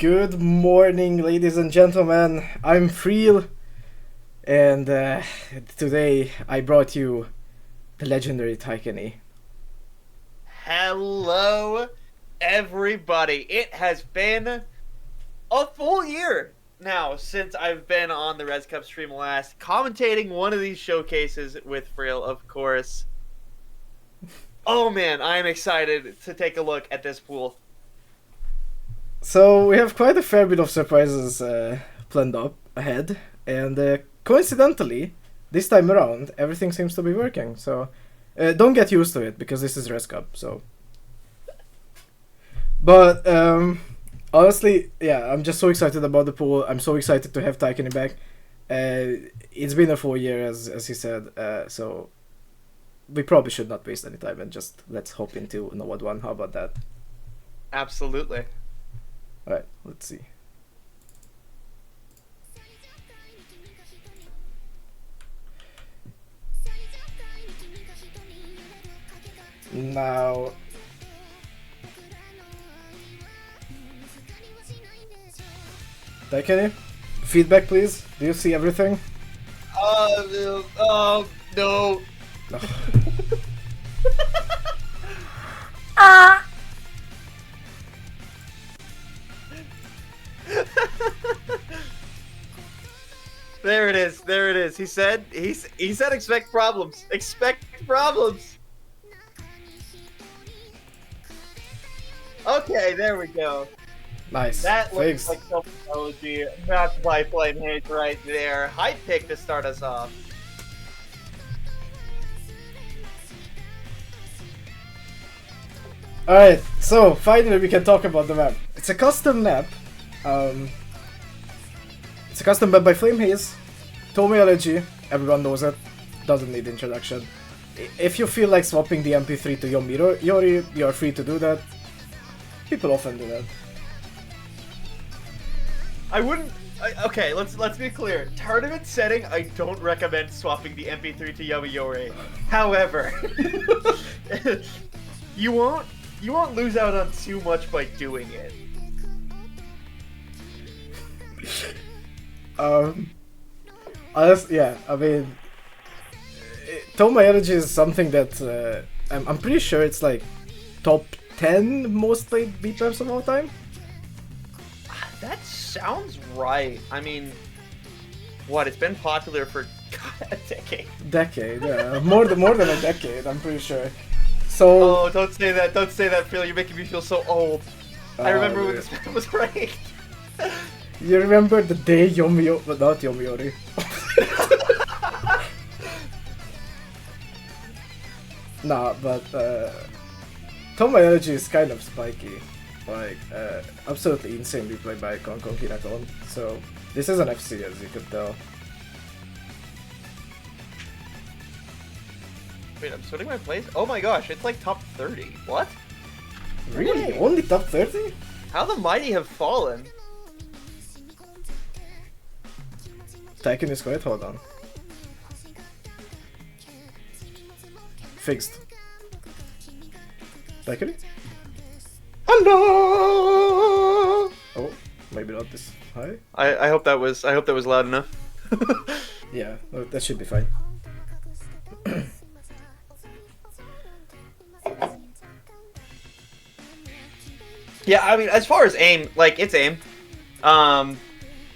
Good morning, ladies and gentlemen. I'm Freel, and today I brought you the legendary Taikani. Hello, everybody. It has been a full year now since I've been on the Res Cup stream last, commentating one of these showcases with Freel, of course. Oh man, I am excited to take a look at this pool. So we have quite a fair bit of surprises planned up ahead, and coincidentally, this time around, everything seems to be working. So don't get used to it because this is Res Cup. So, but honestly, yeah, I'm just so excited about the pool. I'm so excited to have Taikani back. It's been a full year, as he said. So we probably should not waste any time and just let's hop into Node 1. How about that? Absolutely. Alright, let's see. Now... Taikani, feedback please. Do you see everything? Oh no. There it is. There it is. He said expect problems. Expect problems. Okay, there we go. Nice. That looks Thanks. like self-technology. That's by Flame Hate right there. High pick to start us off. Alright, so finally we can talk about the map. It's a custom map. It's a custom map by Flame Haze. Tomy LG, everyone knows it. Doesn't need introduction. If you feel like swapping the MP3 to Yori, you're free to do that. People often do that. I wouldn't. Okay, let's be clear. Tournament setting, I don't recommend swapping the MP3 to Yomi. However, you won't lose out on too much by doing it. Yeah, I mean, Toma Energy is something that I'm pretty sure it's like top 10 most played beat maps of all time. That sounds right. I mean, what? It's been popular for a decade. Decade, yeah, more than a decade. I'm pretty sure. So. Oh, don't say that! Don't say that, Phil. You're making me feel so old. I remember when this map was ranked. You remember the day Yomi, but not Yomiuri. Nah, but Toma Energy is kind of spiky. Like, absolutely insanely played by Konkon Kinakon. So, this is an FC, as you could tell. Wait, I'm sorting my place? Oh my gosh, it's like top 30. What? Really? Wait. Only top 30? How the mighty have fallen. Taikun is quite, hold on. Fixed. Taikun? Hello! Oh, maybe not this high? I hope that was loud enough. Yeah, that should be fine. Yeah, I mean, as far as aim, like, it's aim.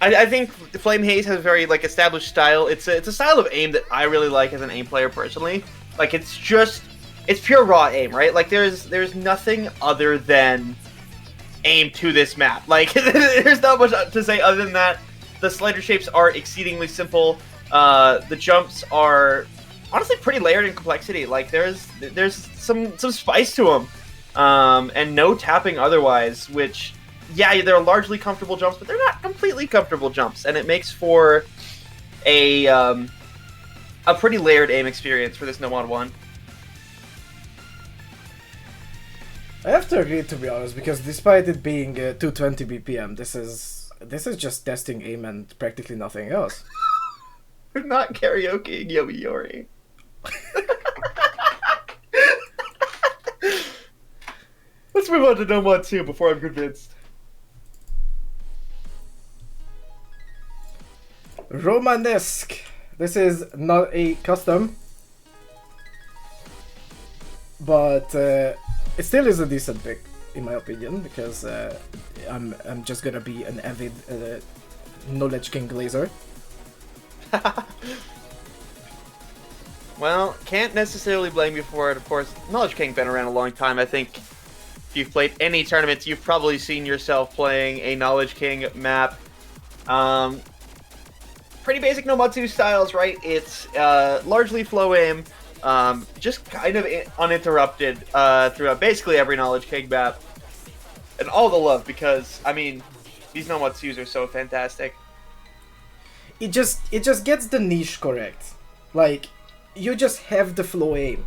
I think Flame Haze has a very, like, established style. It's a style of aim that I really like as an aim player personally. Like, it's pure raw aim, right? Like, there's nothing other than aim to this map. Like, there's not much to say other than that. The slider shapes are exceedingly simple. The jumps are honestly pretty layered in complexity. Like, there's some spice to them. And no tapping otherwise, which, yeah, they're largely comfortable jumps, but they're not completely comfortable jumps, and it makes for a pretty layered aim experience for this Nomad 1. I have to agree, to be honest, because despite it being 220 BPM, this is just testing aim and practically nothing else. We're not karaokeing Yomi Yori. Let's move on to Nomad 2 before I'm convinced. Romanesque. This is not a custom, but it still is a decent pick in my opinion because I'm just gonna be an avid Knowledge King glazer. Well, can't necessarily blame you for it. Of course, Knowledge King been around a long time. I think if you've played any tournaments, you've probably seen yourself playing a Knowledge King map. Pretty basic Nomatsu styles, right? It's largely flow aim, just kind of uninterrupted throughout basically every Knowledge King map. And all the love because, I mean, these Nomatsus are so fantastic. It just gets the niche correct. Like, you just have the flow aim.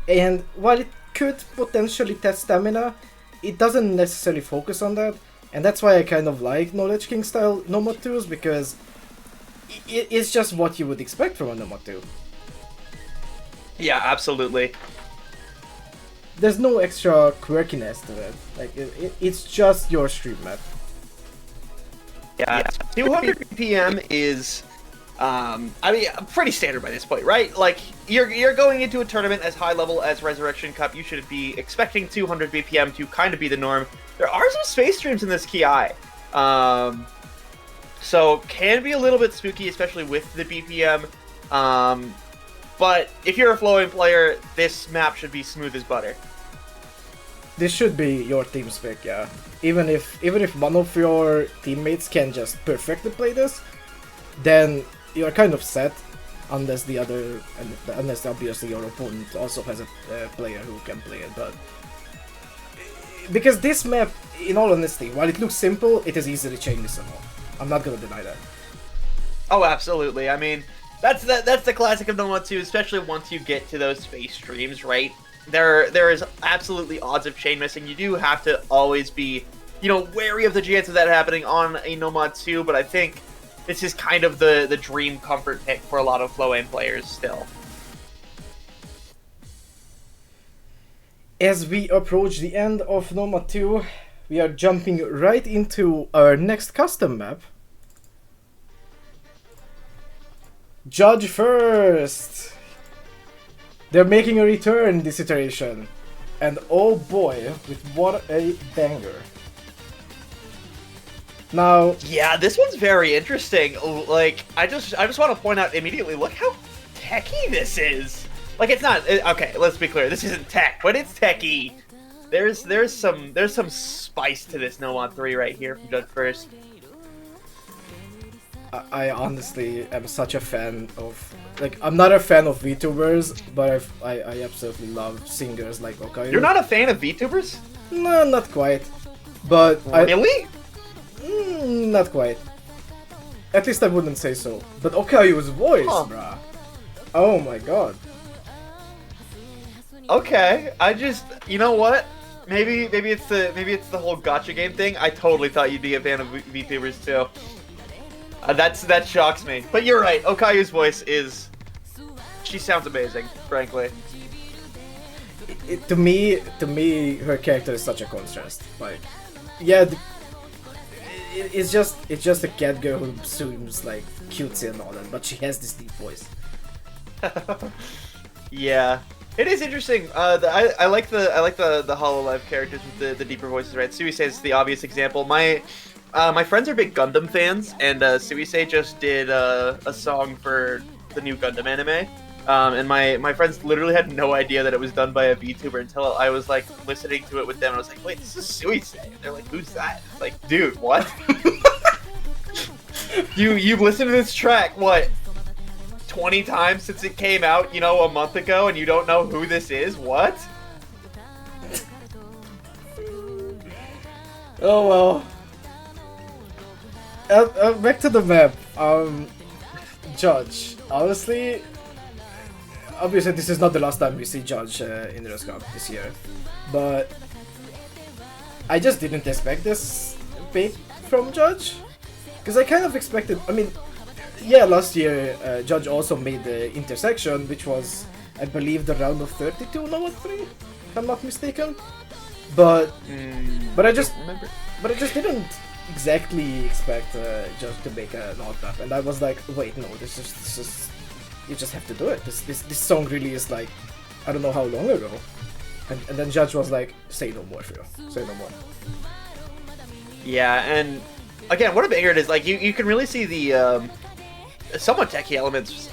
And while it could potentially test stamina, it doesn't necessarily focus on that. And that's why I kind of like Knowledge King style Nomatus, because it's just what you would expect from a Nomatu. Yeah, absolutely. There's no extra quirkiness to it. Like, it's just your stream map. Yeah, 200 BPM is... I mean, pretty standard by this point, right? Like, you're going into a tournament as high level as Resurrection Cup, you should be expecting 200 BPM to kind of be the norm. There are some space streams in this Ki. So, can be a little bit spooky, especially with the BPM. But if you're a flowing player, this map should be smooth as butter. This should be your team's pick, yeah. Even if one of your teammates can just perfectly play this, then you're kind of set, unless unless obviously your opponent also has a player who can play it. But because this map, in all honesty, while it looks simple, it is easily changeable. I'm not gonna deny that. Oh, absolutely. I mean, that's the classic of Nomatsu, especially once you get to those space streams, right? There is absolutely odds of chain missing. You do have to always be, wary of the chance of that happening on a Nomatsu, but I think this is kind of the dream comfort pick for a lot of flow aim players still. As we approach the end of Noma 2, we are jumping right into our next custom map. Judge First! They're making a return this iteration. And oh boy, with what a banger. Now, yeah, this one's very interesting. Like, I just want to point out immediately, look how techy this is. Like, it's not okay. Let's be clear, this isn't tech, but it's techy. There's some spice to this Nomad 3 right here from Judge First. I honestly am such a fan of, like, I'm not a fan of VTubers, but I absolutely love singers like Okayu. You're not a fan of VTubers? No, not quite. But really? Not quite. At least I wouldn't say so. But Okayu's voice, bruh. Oh my god. Okay, you know what? Maybe it's the whole gacha game thing. I totally thought you'd be a fan of VTubers too. That shocks me. But you're right. Okayu's voice she sounds amazing, frankly. To me, her character is such a contrast. Like, yeah, it's just a cat girl who seems like cutesy and all that, but she has this deep voice. Yeah, it is interesting. I like the Hololive characters with the deeper voices. Right, Suisei is the obvious example. My friends are big Gundam fans, and Suisei just did a song for the new Gundam anime. And my friends literally had no idea that it was done by a VTuber until I was like listening to it with them, and I was like, "Wait, this is Suisei." And they're like, "Who's that?" It's like, dude, what? You've listened to this track what 20 times since it came out, a month ago, and you don't know who this is? What? Oh well. Back to the map. Judge. Honestly, obviously this is not the last time we see Judge in the Rose Cup this year, but I just didn't expect this pick from Judge, because I kind of expected. I mean, yeah, last year Judge also made the intersection, which was, I believe, the round of 32, no 3, if I'm not mistaken. But I just didn't exactly expect Judge to make an odd map, and I was like, wait, no, this is you just have to do it. This song really is like, I don't know how long ago, and then Judge was like, say no more, Phil, say no more. Yeah, and again, what a banger it is. Like you can really see the somewhat techie elements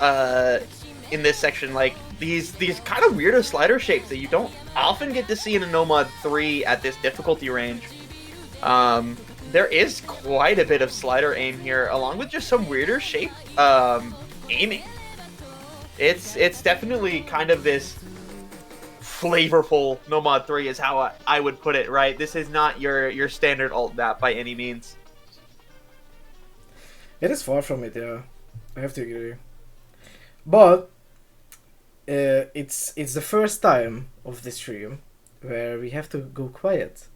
in this section, like these kind of weirder slider shapes that you don't often get to see in a Nomad 3 at this difficulty range. There is quite a bit of slider aim here, along with just some weirder shape aiming. It's definitely kind of this flavorful Nomad 3 is how I would put it, right? This is not your standard alt map by any means. It is far from it, yeah. I have to agree. But it's the first time of this stream where we have to go quiet,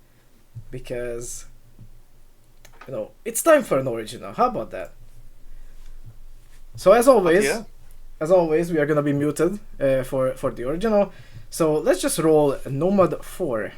because you know it's time for an original. How about that? So as always, we are gonna be muted for the original. So let's just roll Nomad 4.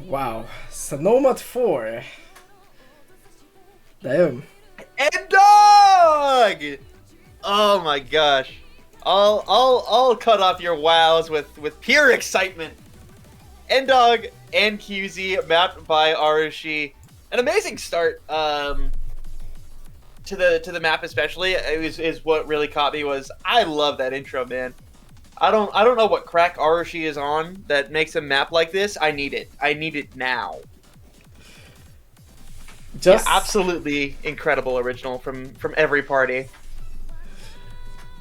Wow, so Nomad 4. Damn. And dog! Oh my gosh. I'll cut off your wows with pure excitement. And dog, and QZ, mapped by Arushi. An amazing start to the map, especially. Is what really caught me. Was I love that intro, man. I don't know what crack Arushi is on that makes a map like this. I need it. I need it now. Yeah, Just absolutely incredible original from every party.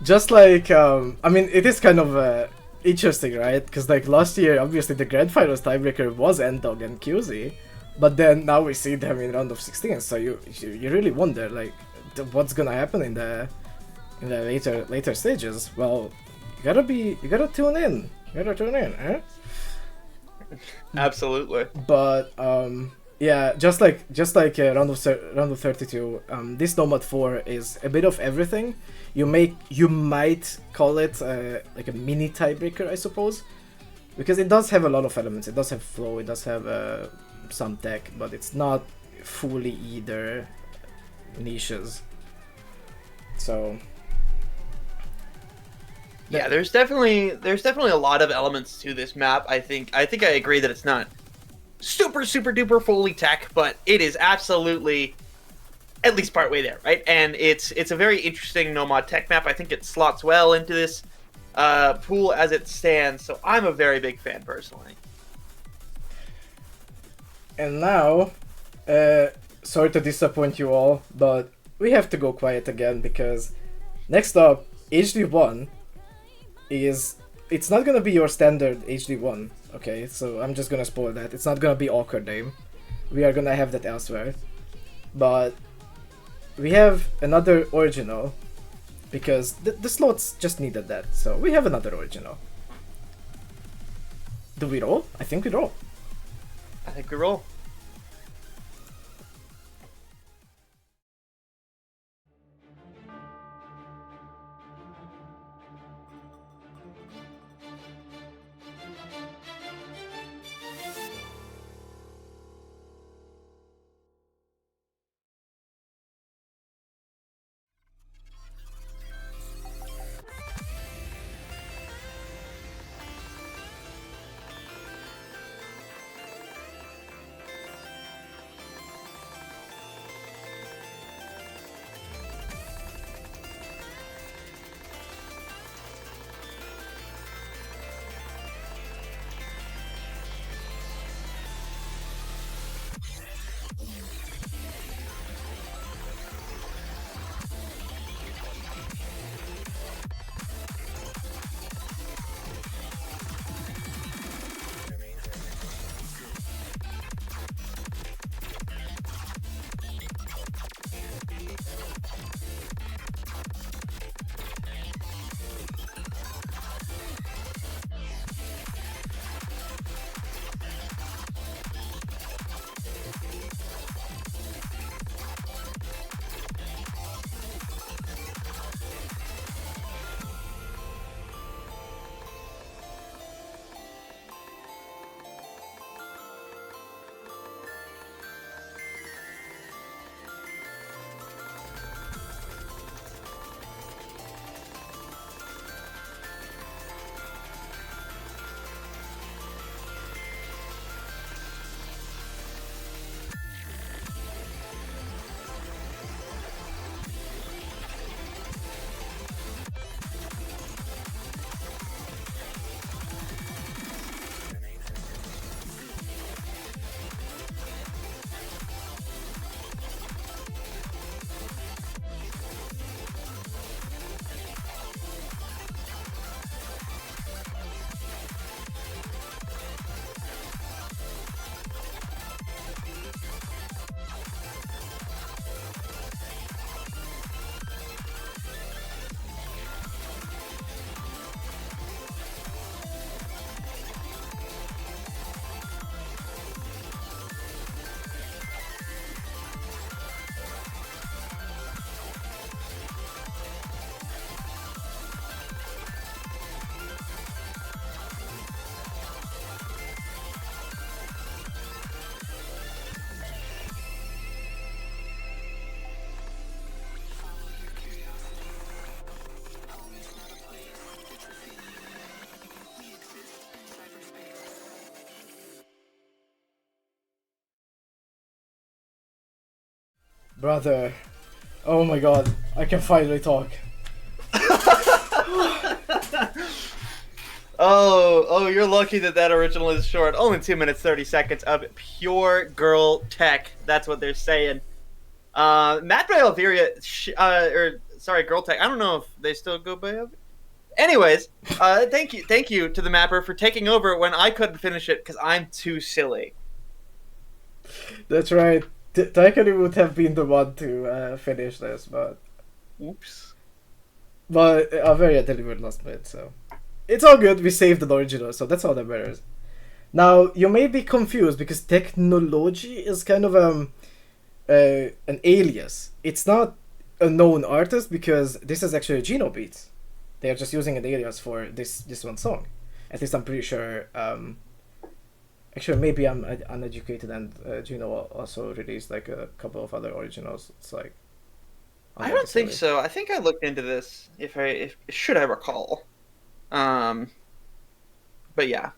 just like I mean, it is kind of interesting, right? Because like last year, obviously the grand finals tiebreaker was Endog and QZ, but then now we see them in round of 16. So you really wonder like what's gonna happen in the later stages. Well, you gotta tune in. You gotta tune in, eh? Absolutely. But yeah, just like round of 32, this Nomad 4 is a bit of everything. You might call it like a mini tiebreaker, I suppose, because it does have a lot of elements. It does have flow. It does have some tech, but it's not fully either niches. So Yeah, there's definitely a lot of elements to this map. I think I agree that it's not super duper fully tech, but it is absolutely at least partway there, right? And it's a very interesting no mod tech map. I think it slots well into this pool as it stands. So I'm a very big fan personally. and now, sorry to disappoint you all, but we have to go quiet again because next up, HD1 is it's not gonna be your standard HD1. Okay, so I'm just gonna spoil that. It's not gonna be awkward name. We are gonna have that elsewhere, but we have another original because the slots just needed that. So we have another original. Do we roll? I think we roll. I think we roll. Brother. Oh my god. I can finally talk. Oh, you're lucky that that original is short. Only 2 minutes 30 seconds of pure girl tech. That's what they're saying. Matt by Alveria, sorry, girl tech. I don't know if they still go by. Anyways, thank you to the mapper for taking over when I couldn't finish it because I'm too silly. That's right. Taikari would have been the one to finish this, but Oops. Alveria delivered last minute, so it's all good. We saved the original, so that's all that matters. Now you may be confused because technology is kind of an alias. It's not a known artist because this is actually Geno Beats. They are just using an alias for this one song. At least I'm pretty sure. Actually, maybe I'm uneducated, and Geno also released like a couple of other originals. It's like I don't think so. I think I looked into this. If should I recall. But yeah.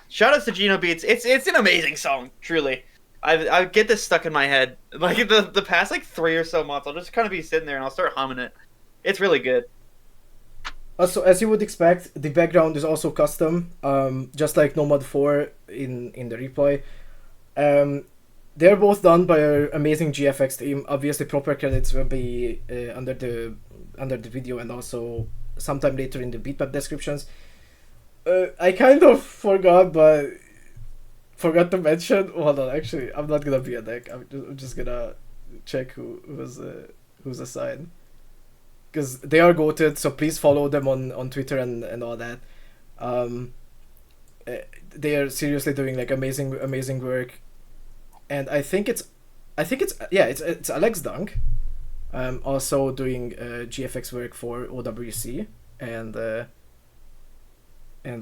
Shout out to Geno Beats. It's an amazing song, truly. I get this stuck in my head. Like the past like 3 or so months, I'll just kind of be sitting there and I'll start humming it. It's really good. Also, as you would expect, the background is also custom, just like Nomad 4 in the replay. They're both done by our amazing GFX team. Obviously, proper credits will be under the video and also sometime later in the beatmap descriptions. I kind of forgot to mention. Hold on, actually, I'm not gonna be a dick. I'm just gonna check who's assigned. Because they are goated, so please follow them on Twitter and all that. They are seriously doing like amazing work, and I think it's Alex Dunk, also doing GFX work for OWC and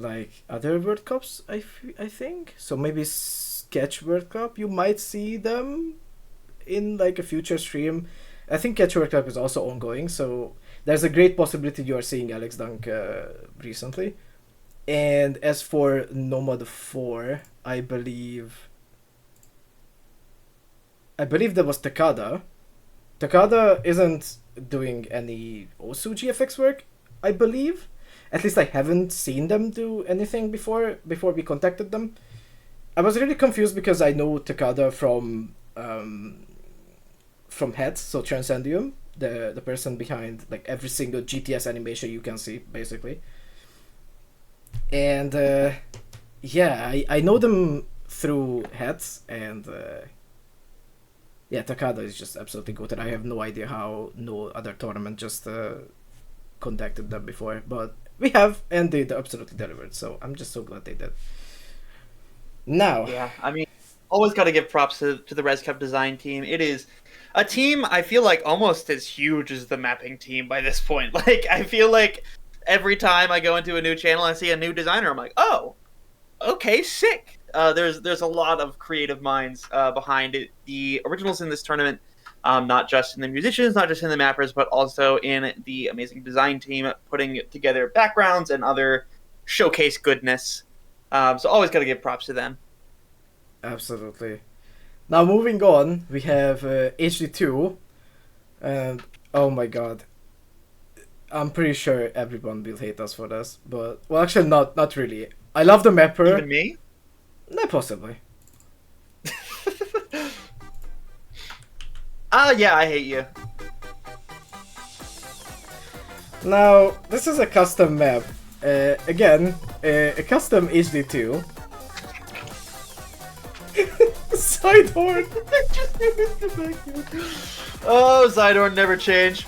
like other World Cups. I think so. Maybe Sketch World Cup. You might see them in like a future stream. I think Catch World Cup is also ongoing, so there's a great possibility you are seeing Alex Dunk recently. And as for Nomad 4, I believe that was Takada. Takada isn't doing any Osu GFX work, I believe. At least I haven't seen them do anything before we contacted them. I was really confused because I know Takada from Heads, so Transcendium, the person behind like every single GTS animation you can see, basically. And I know them through Heads, and Takada is just absolutely good, and I have no idea how no other tournament just contacted them before, but we have, and they absolutely delivered, so I'm just so glad they did. Now, yeah, I mean, always got to give props to the Res Cup design team. It is a team I feel like almost as huge as the mapping team by this point. Like, I feel like every time I go into a new channel and see a new designer, I'm like, oh, okay, sick. There's a lot of creative minds behind it. The originals in this tournament, not just in the musicians, not just in the mappers, but also in the amazing design team putting together backgrounds and other showcase goodness. So always got to give props to them. Absolutely. Now moving on, we have HD2, and oh my god, I'm pretty sure everyone will hate us for this, but well, actually not really. I love the mapper. Even me? No, possibly. Yeah, I hate you. Now this is a custom map. Again, a custom HD2. Sidehorn! Oh, Sidehorn never change.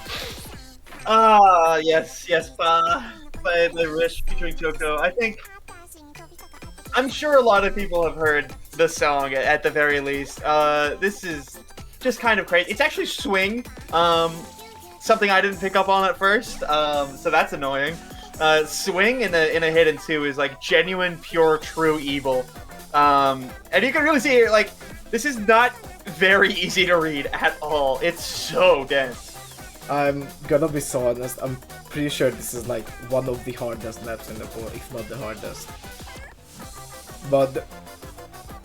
Yes, by the Wish featuring Choco. I'm sure a lot of people have heard the song at the very least. This is just kind of crazy. It's actually Swing, something I didn't pick up on at first, so that's annoying. Swing in a Hidden 2 is like genuine, pure, true evil. And you can really see it, like, this is not very easy to read at all. It's so dense. I'm gonna be so honest, I'm pretty sure this is like one of the hardest maps in the pool, if not the hardest. But,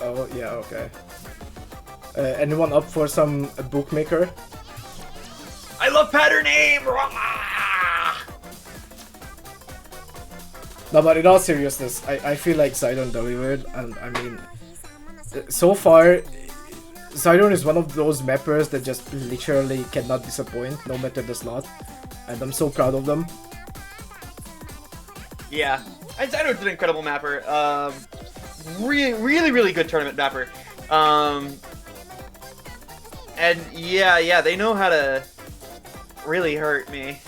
oh yeah, okay. Anyone up for some bookmaker? I love pattern aim! No, but in all seriousness, I feel like Zidon delivered, and I mean, so far, Zidon is one of those mappers that just literally cannot disappoint, no matter the slot, and I'm so proud of them. Yeah, Zidon's an incredible mapper. Really good tournament mapper. And yeah, they know how to really hurt me.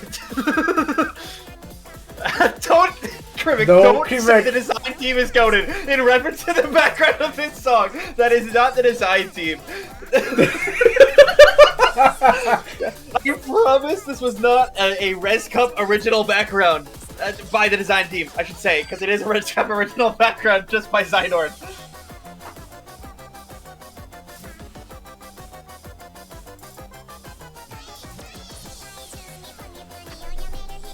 Don't say the design team is goated in reference to the background of this song. That is not the design team. I promise this was not a Res Cup original background by the design team, I should say, because it is a Res Cup original background just by Zidorn.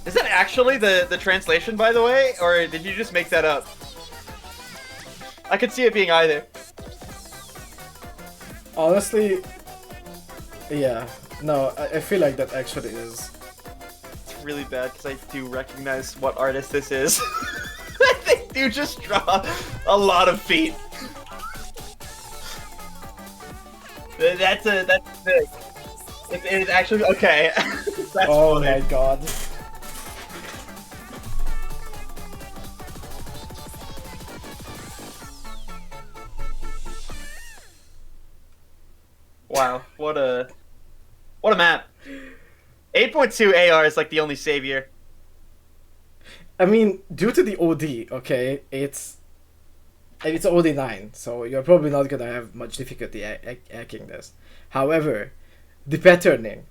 Is that actually the translation, by the way? Or did you just make that up? I could see it being either. Honestly, yeah. No, I feel like that actually is. It's really bad because I do recognize what artist this is. They do just draw a lot of feet. That's big. It is actually okay. That's oh funny. my god. Wow, what a map. 8.2 AR is like the only savior. I mean, due to the OD, okay, it's OD 9, so you're probably not gonna have much difficulty hacking this. However, the patterning.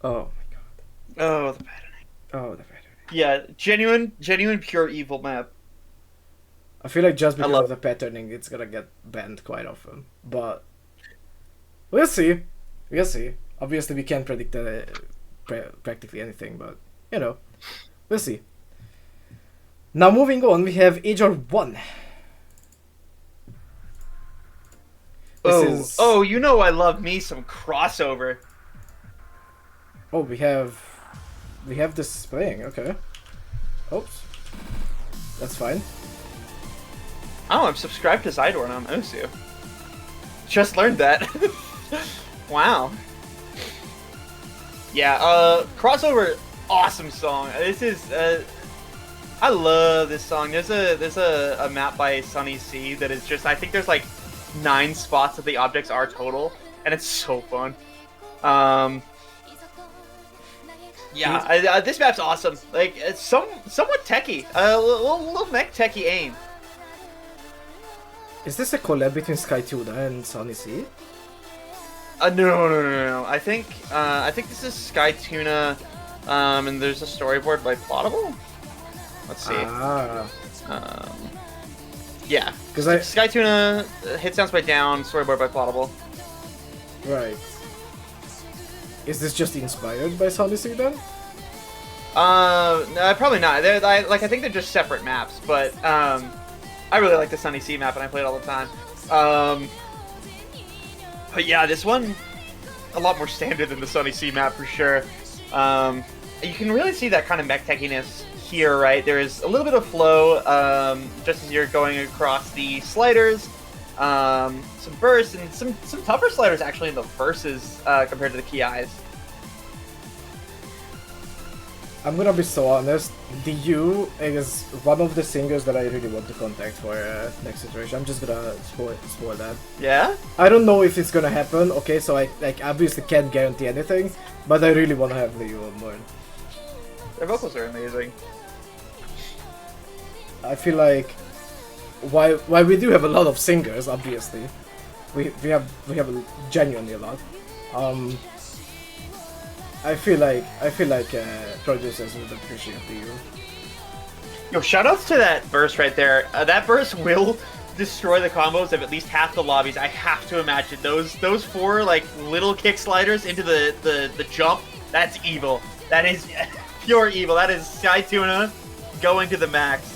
Oh my god. Oh, the patterning. Oh, the patterning. Yeah, genuine pure evil map. I feel like just because of the patterning, it's gonna get banned quite often. But we'll see. We'll see. Obviously, we can't predict practically anything, but you know, we'll see. Now, moving on, we have HR1. Oh, you know I love me some crossover. Oh, we have this playing. Okay. Oops. That's fine. Oh, I'm subscribed to Zidorn on Osu. Just learned that. Wow. Yeah, crossover, awesome song. This is, I love this song. There's a map by Sunny C that is just, I think there's like 9 spots that the objects are total, and it's so fun. Yeah, this map's awesome. Like, it's somewhat techie. Little mech techie aim. Is this a collab between SkyTuna and Sunny C? No. I think this is SkyTuna, and there's a storyboard by Plottable. Let's see. Yeah, because SkyTuna, hit sounds by Down, storyboard by Plottable. Right. Is this just inspired by Sunny C then? No, probably not. I think they're just separate maps, but I really like the Sunny C map and I play it all the time. But yeah, this one a lot more standard than the Sunny C map for sure. You can really see that kind of mech techiness here, right? There is a little bit of flow, just as you're going across the sliders. Some bursts and some tougher sliders actually in the verses compared to the KIs. I'm gonna be so honest, DU is one of the singers that I really want to contact for next iteration. I'm just gonna spoil that. Yeah? I don't know if it's gonna happen, okay, so I obviously can't guarantee anything, but I really wanna have Liu on board. Their vocals are amazing. I feel like while we do have a lot of singers, obviously, we have genuinely a lot. I feel like producers would appreciate you. Yo, shoutouts to that burst right there. That burst will destroy the combos of at least half the lobbies. I have to imagine those 4 like little kick sliders into the jump. That's evil. That is pure evil. That is SkyTuna going to the max.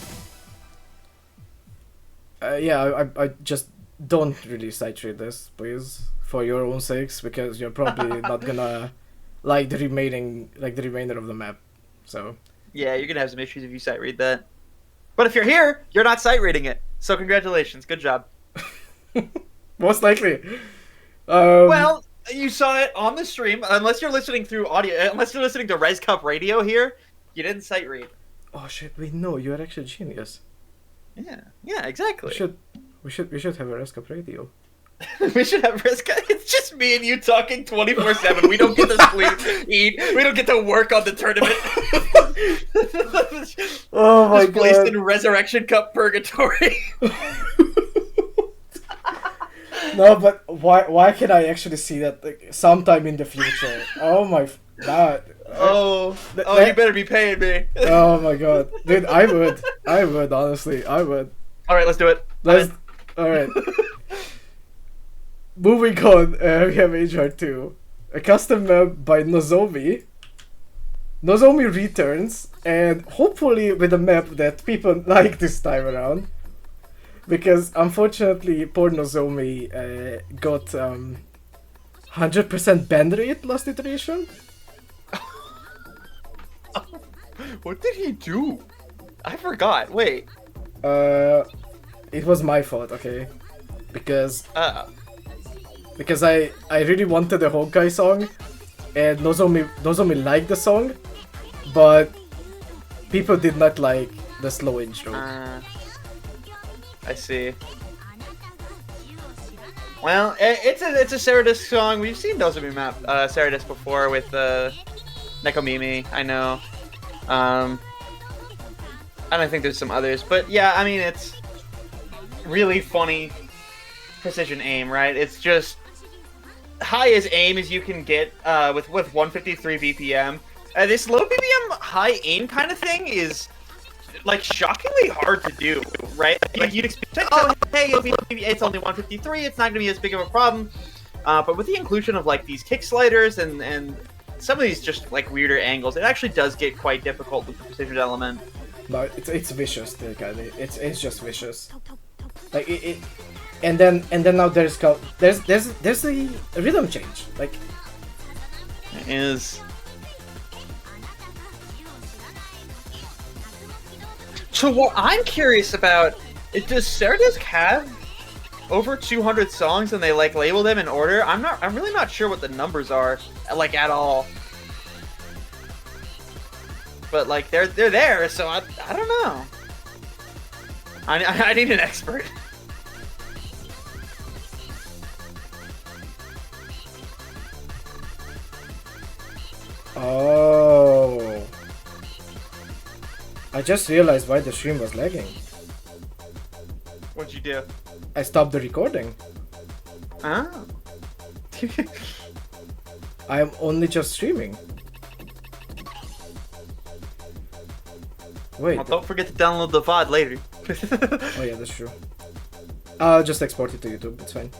Yeah, I just don't really sight read this, please, for your own sakes, because you're probably not gonna like the remainder of the map. So Yeah, you're gonna have some issues if you sight read that. But if you're here, you're not sight reading it. So congratulations, good job. most likely. Well, you saw it on the stream. Unless you're listening through audio, unless you're listening to Res Cup Radio here, you didn't sight read. Oh shit! Wait, no, you're actually a genius. Yeah, exactly. We should have a Rescup radio. We should have Res Cup. It's just me and you talking 24/7. We don't get to sleep, eat. We don't get to work on the tournament. Oh my just placed god! in Resurrection Cup purgatory. No, but why can I actually see that like, sometime in the future? Oh my god! You better be paying me. Oh my god, dude! I would honestly, I would. All right, let's do it. All right. Moving on, we have HR2, a custom map by Nozomi. Nozomi returns, and hopefully with a map that people like this time around. Because unfortunately, poor Nozomi got 100% band rate last iteration. What did he do? I forgot. Wait. It was my fault, okay? Because I really wanted the Honkai song, and Nozomi liked the song, but people did not like the slow intro. I see. Well, it's a Saradisc song. We've seen Nozomi map Saradisc before with Nekomimi, I know. And I think there's some others, but yeah, I mean, it's really funny precision aim, right? It's just high as aim as you can get with 153 BPM. This low BPM high aim kind of thing is like shockingly hard to do, right? Like you'd expect, oh, hey, it's only 153, it's not gonna be as big of a problem. But with the inclusion of like these kick sliders and some of these just like weirder angles, it actually does get quite difficult with the precision element. No, it's vicious, Kylie. It's just vicious. Like it and then now there's a rhythm change. Like it is. So what I'm curious about is, does Saradisc have over 200 songs and they like label them in order? I'm really not sure what the numbers are, like, at all. But like they're there, so I don't know. I need an expert. Oh, I just realized why the stream was lagging. What'd you do? I stopped the recording. Oh. I am only just streaming. Wait. Well, don't forget to download the VOD later. Oh yeah, that's true. I'll just export it to YouTube, it's fine.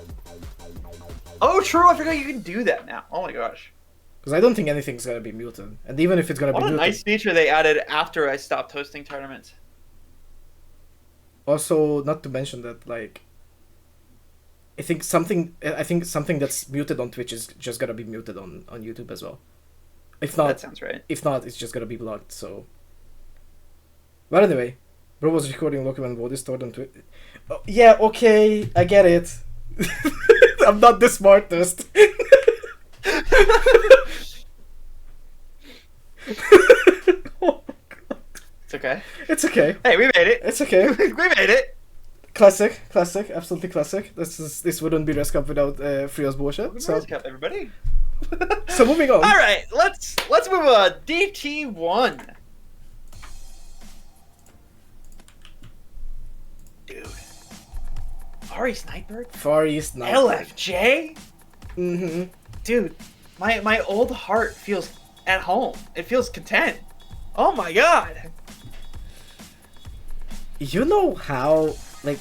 Oh, true, I forgot you can do that now. Oh my gosh. Because I don't think anything's gonna be muted. And even if it's gonna be muted... What a nice feature they added after I stopped hosting tournaments. Also, not to mention that, like... I think something that's muted on Twitch is just gonna be muted on YouTube as well. If not... That sounds right. If not, it's just gonna be blocked, so... But anyway, bro was recording local and body stored on Twitch. Oh, yeah, okay, I get it. I'm not the smartest. Oh, it's okay. It's okay. Hey, we made it. It's okay. We made it. Classic, absolutely classic. This wouldn't be Res Cup without Frio's bullshit. So, Res Cup, everybody. So moving on. All right, let's move on. DT1. Dude. Far East Nightbird? Far East Nightbird. LFJ? Mm-hmm. Dude, my old heart feels at home. It feels content. Oh my god. You know how, like,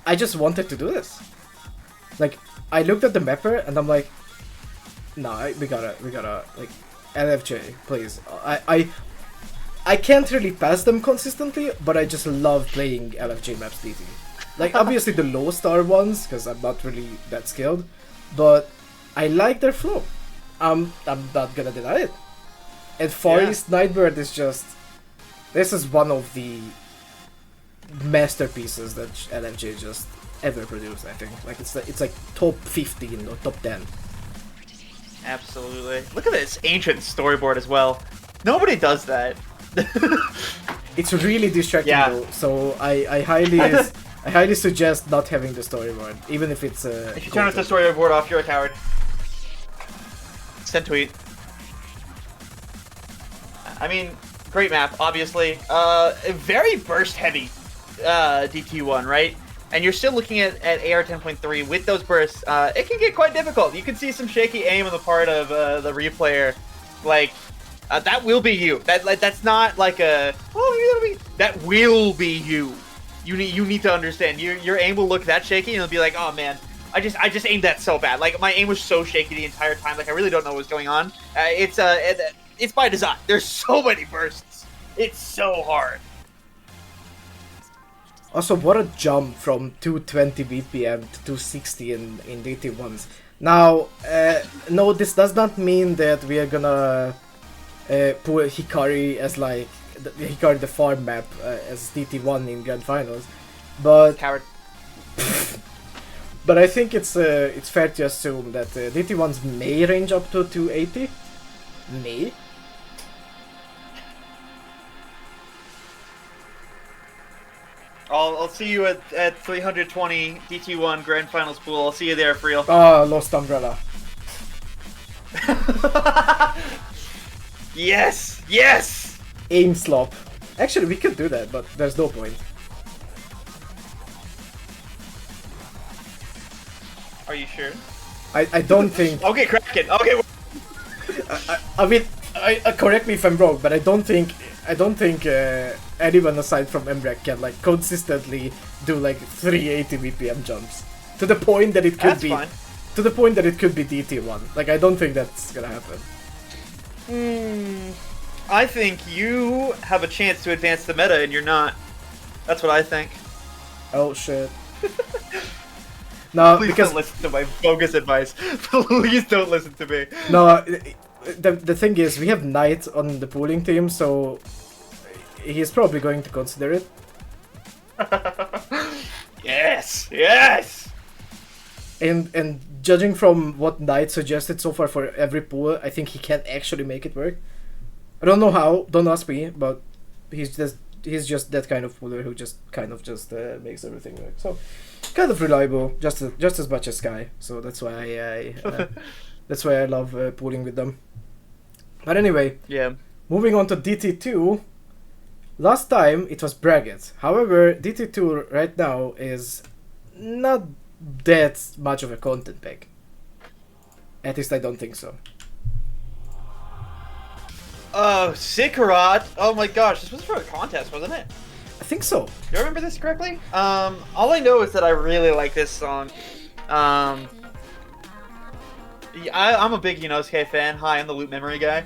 I just wanted to do this. Like, I looked at the mapper and I'm like, nah, we gotta, like, LFJ, please. I can't really pass them consistently, but I just love playing LFJ maps DT. Like obviously the low star ones, because I'm not really that skilled, but I like their flow. I'm not gonna deny it. And Far East Nightbird is just, this is one of the masterpieces that LFJ just ever produced. I think it's like top 15 or top 10. Absolutely. Look at this ancient storyboard as well. Nobody does that. It's really distracting though, so I highly suggest not having the storyboard, even if it's if you turn off the storyboard off, you're a coward. Send tweet. I mean, great map, obviously. Very burst heavy DT1, right? And you're still looking at AR 10.3 with those bursts. It can get quite difficult. You can see some shaky aim on the part of the replayer. Like, that will be you. That's not like a, oh, maybe that will be you. You need to understand. Your aim will look that shaky, and it'll be like, oh man, I just aimed that so bad. Like my aim was so shaky the entire time. Like I really don't know what's going on. It's by design. There's so many bursts. It's so hard. Also, what a jump from 220 BPM to 260 in DT1s. Now, no, this does not mean that we are gonna put Hikari as like Hikari the farm map as DT1 in Grand Finals, but Coward. But I think it's fair to assume that DT1s may range up to 280. May. I'll see you at 320 DT1 Grand Finals pool. I'll see you there for real. Ah, Lost Umbrella. Yes! Yes! Aim slop. Actually, we could do that, but there's no point. Are you sure? I don't think... Okay, Kraken. Okay. I mean, correct me if I'm wrong, but I don't think anyone aside from Emrek can like consistently do like 380 BPM jumps to the point that it could be fine. To the point that it could be DT1. Like I don't think that's gonna happen. I think you have a chance to advance the meta, and you're not. That's what I think. Oh shit. No, Please because don't listen to my bogus advice. Please don't listen to me. no, the thing is, we have Knight on the pooling team, so he's probably going to consider it. Yes, yes. And judging from what Knight suggested so far for every pool, I think he can actually make it work. I don't know how. Don't ask me, but he's just that kind of pooler who just kind of makes everything work. So kind of reliable, just as much as Sky. So that's why I love pooling with them. But anyway, Yeah. moving on to DT2. Last time it was Braggot. However, DT2 right now is not that much of a content pack. At least I don't think so. Oh, Ziggurat. Oh my gosh, this was for a contest, wasn't it? I think so. Do I remember this correctly? All I know is that I really like this song. I'm a big Inosuke fan. Hi, I'm the Loot Memory guy.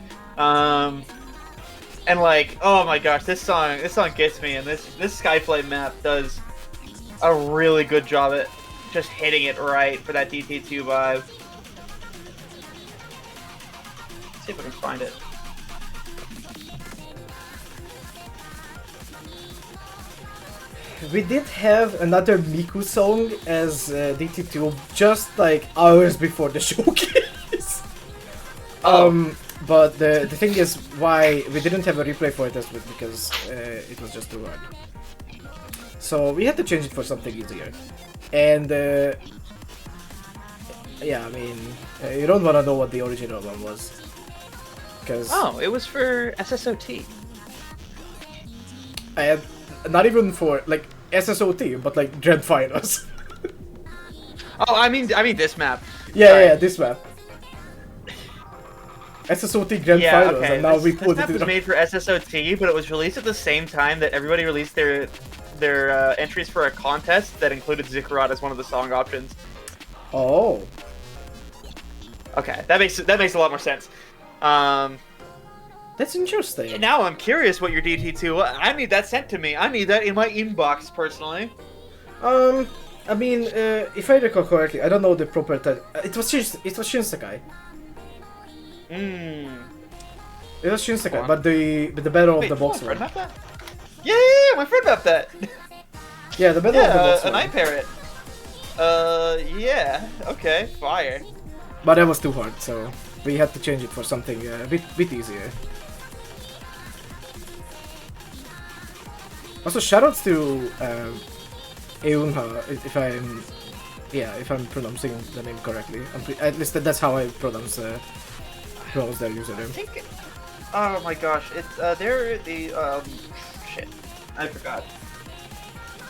And like, oh my gosh, this song gets me, and this Skyflame map does a really good job at just hitting it right for that DT2 vibe. Let's see if I can find it. We did have another Miku song as DT2 just like hours before the showcase. But the thing is why we didn't have a replay for it is because it was just too hard. So we had to change it for something easier. And yeah, I mean, you don't want to know what the original one was. Cause Oh, it was for SSOT. I had not even for like SSOT, but like Grand Finals. Oh, I mean this map. Yeah, this map. SSOT Grand Finals, okay. and now we This put map it was in. made for SSOT, but it was released at the same time that everybody released their entries for a contest that included Ziggurat as one of the song options. Oh, Okay, that makes a lot more sense. that's interesting. Now I'm curious what your DT2. I need that sent to me. I need that in my inbox personally. I mean, if I recall correctly, I don't know the proper title. It was Shinsekai. It was Shinsekai, but the battle of the box friend one. map that? Yeah, my friend mapped that. Yeah, the battle of the box a one. night parrot. Yeah, okay, fire. But that was too hard, so we had to change it for something a bit easier. Also, shoutouts to Eunha, if I'm pronouncing the name correctly. At least that's how I pronounce their username. I think. Oh my gosh, it's they're the shit. I forgot.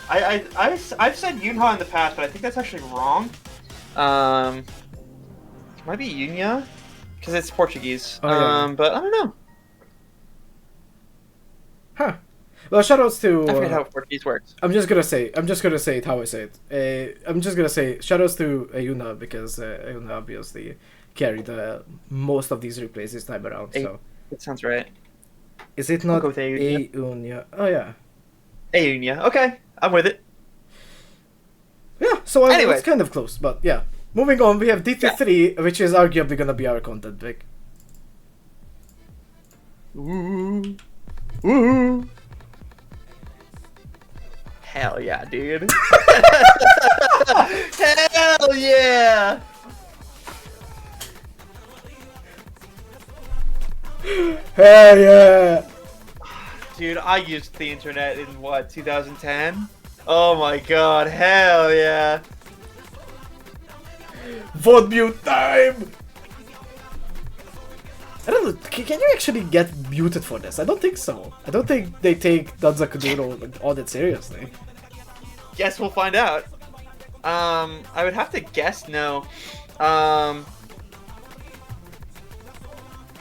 I've said Yunha in the past, but I think that's actually wrong. It might be Yunya, because it's Portuguese. Oh, yeah. But I don't know. Huh. Well, shoutouts to. I forget how Portuguese works. I'm just gonna say it how I say it. I'm just gonna say shoutouts to Yuna because Yuna obviously carried most of these replays this time around. So it sounds right. Is it not Eunya? Eunya? Oh yeah. Eunya. Okay, I'm with it. Yeah. So anyway, it's kind of close, but yeah. Moving on, we have DT3, which is arguably gonna be our content pick. Ooh. Ooh. Hell yeah, dude. Hell yeah! Hell yeah! Dude, I used the internet in what, 2010? Oh my god, hell yeah! Vote mute time! I don't know, can you actually get muted for this? I don't think so. I don't think they take Danza Kuduro all that seriously. Guess we'll find out. I would have to guess no.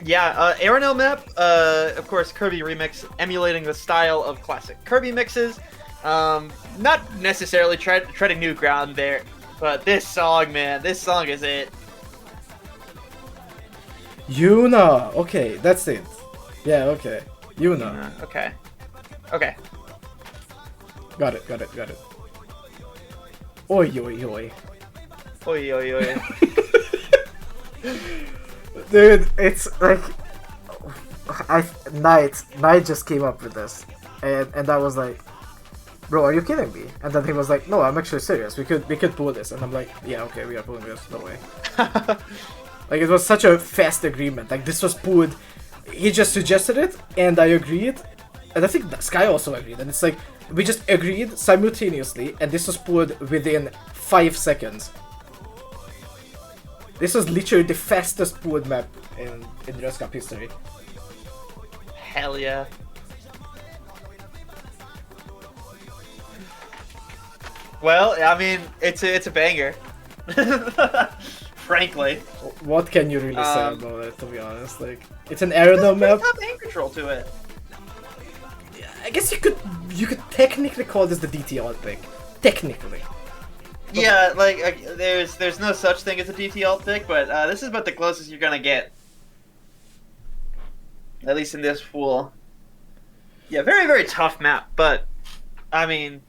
Yeah, Aeronel map, of course, Kirby remix, emulating the style of classic Kirby mixes. Not necessarily treading new ground there, but this song, man, this song is it. Yuna! Okay, that's it. Yeah, okay. Yuna. Okay. Okay. Got it. Oi, oi, oi. Oi, oi, oi. Dude, it's like... Knight just came up with this. And I was like... Bro, are you kidding me? And then he was like, no, I'm actually serious. We could pull this. And I'm like, yeah, okay, we are pulling this. No way. Like, it was such a fast agreement. Like, this was pulled... He just suggested it, and I agreed. And I think Sky also agreed. And it's like, we just agreed simultaneously, and this was pulled within 5 seconds. This was literally the fastest pulled map in Dress Cup history. Hell yeah. Well, I mean, it's a banger. Frankly. What can you really say about it, to be honest? Like, it's an aerodrome map. There's aim control to it. I guess you could technically call this the DTL pick. Technically. But yeah, like there's no such thing as a DTL pick, but this is about the closest you're gonna get. At least in this pool. Yeah, very, very tough map, but I mean,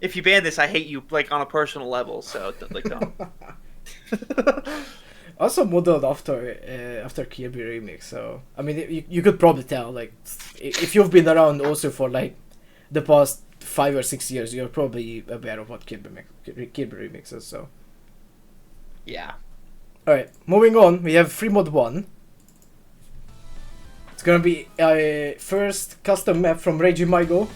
if you ban this, I hate you like on a personal level. So like, don't. Also modeled after Kirby remix, so I mean you could probably tell, like, if you've been around also for like the past 5 or 6 years, you're probably aware of what Kirby remixes. So yeah. All right, moving on. We have free mod 1. It's gonna be a first custom map from Reiji Maigo.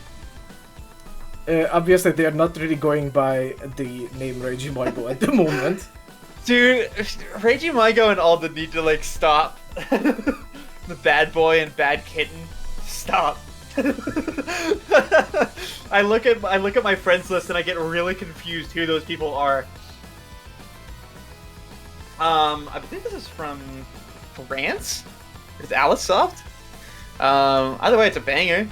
Obviously, they are not really going by the name Reiji Maigo at the moment. Dude, Reiji Maigo and Alden need to like stop. The bad boy and bad kitten, stop. I look at my friends list and I get really confused who those people are. I think this is from France. It's Alice Soft. Either way, it's a banger.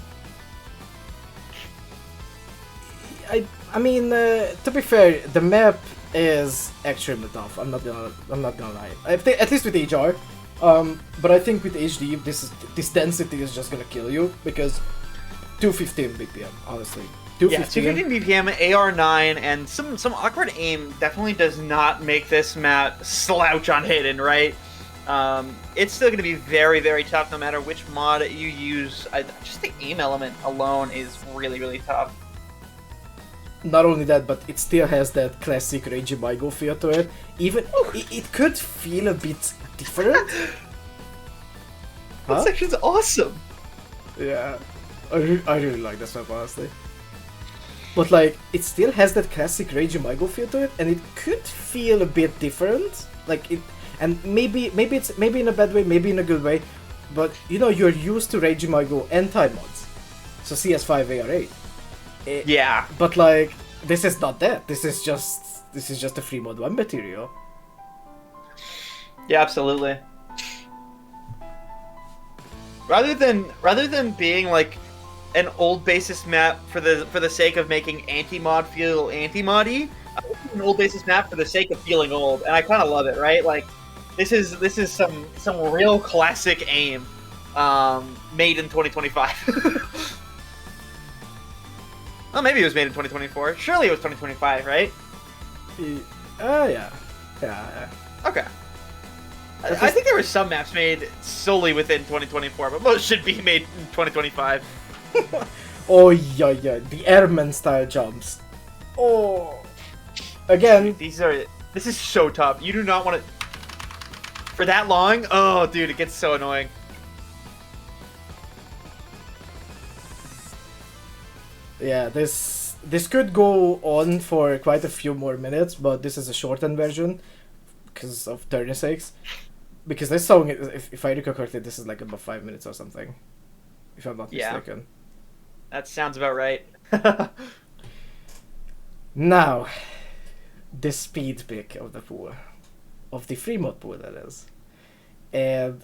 I mean, to be fair, the map is extremely tough. I'm not gonna lie. At least with HR, but I think with HD, this density is just gonna kill you because 215 BPM. Honestly, Yeah, 215. 215 BPM, AR9, and some awkward aim definitely does not make this map slouch on hidden, right? It's still going to be very, very tough no matter which mod you use. Just the aim element alone is really, really tough. Not only that, but it still has that classic Ragey Mygo feel to it. Even it could feel a bit different. That section's awesome. Yeah, I really like this map, honestly. But like, it still has that classic Ragey Mygo feel to it, and it could feel a bit different. Like it, and maybe in a bad way, maybe in a good way. But you know, you're used to Ragey Mygo and time mods, so CS5 AR8. Yeah. But like, this is not that. This is just a free mod 1 material. Yeah, absolutely. Rather than being like an old basis map for the sake of making anti-mod feel anti-moddy, an old basis map for the sake of feeling old, and I kind of love it, right? Like, this is some real classic aim, made in 2025. Well, maybe it was made in 2024. Surely it was 2025, right? Yeah. Okay. I think there were some maps made solely within 2024, but most should be made in 2025. Oh yeah, the airman style jumps. Oh, again. This is so tough. You do not want to for that long. Oh, dude, it gets so annoying. Yeah, this could go on for quite a few more minutes, but this is a shortened version because of 36. Because this song, if I recall correctly, this is like about 5 minutes or something, if I'm not mistaken. That sounds about right. Now, the speed pick of the pool, of the free mod pool, that is. And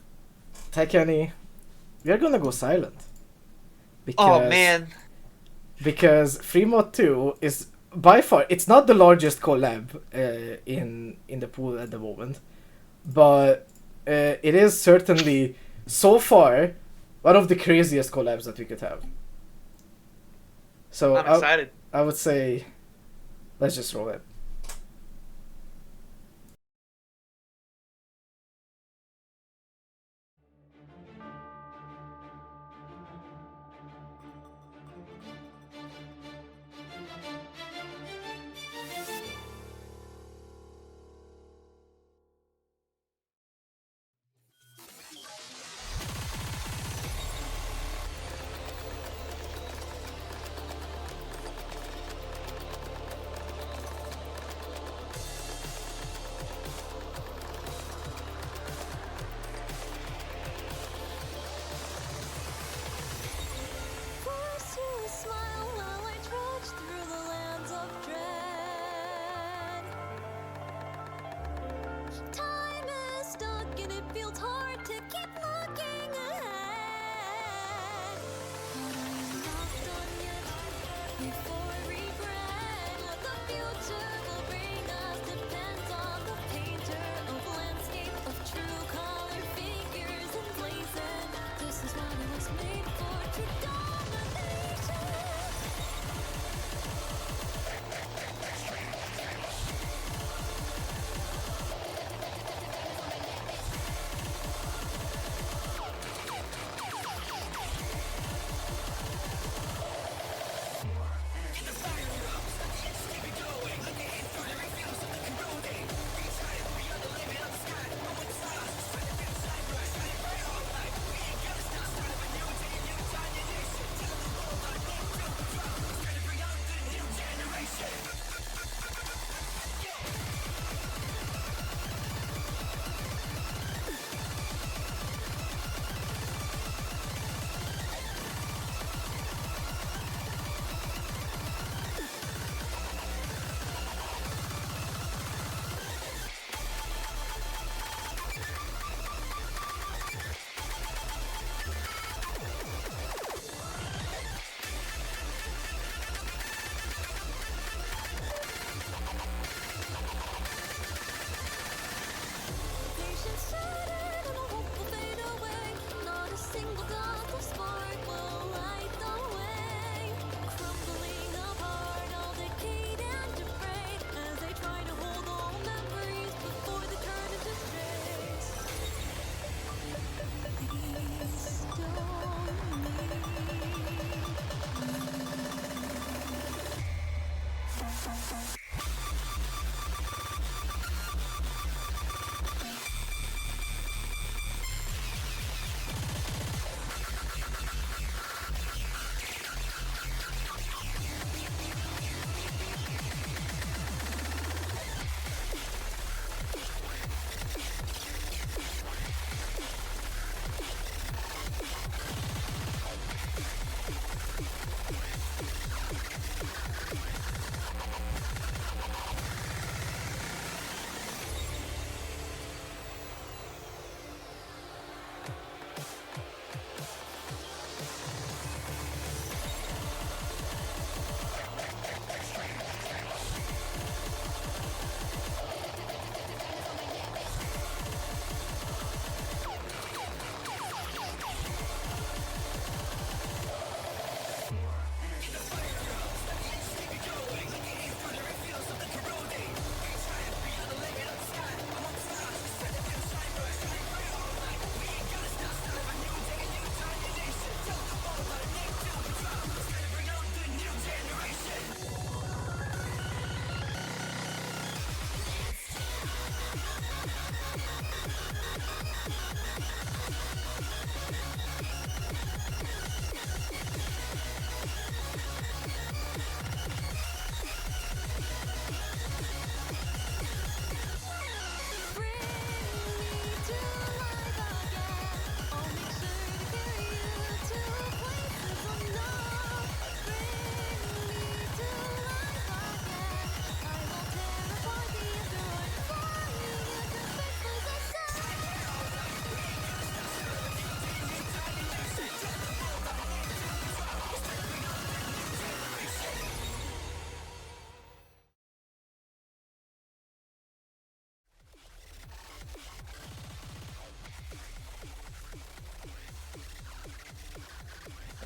Taikani, we are gonna go silent. Oh man. Because free mod 2 is by far, it's not the largest collab in the pool at the moment, but it is certainly so far one of the craziest collabs that we could have. So I'm excited. I would say, let's just roll it.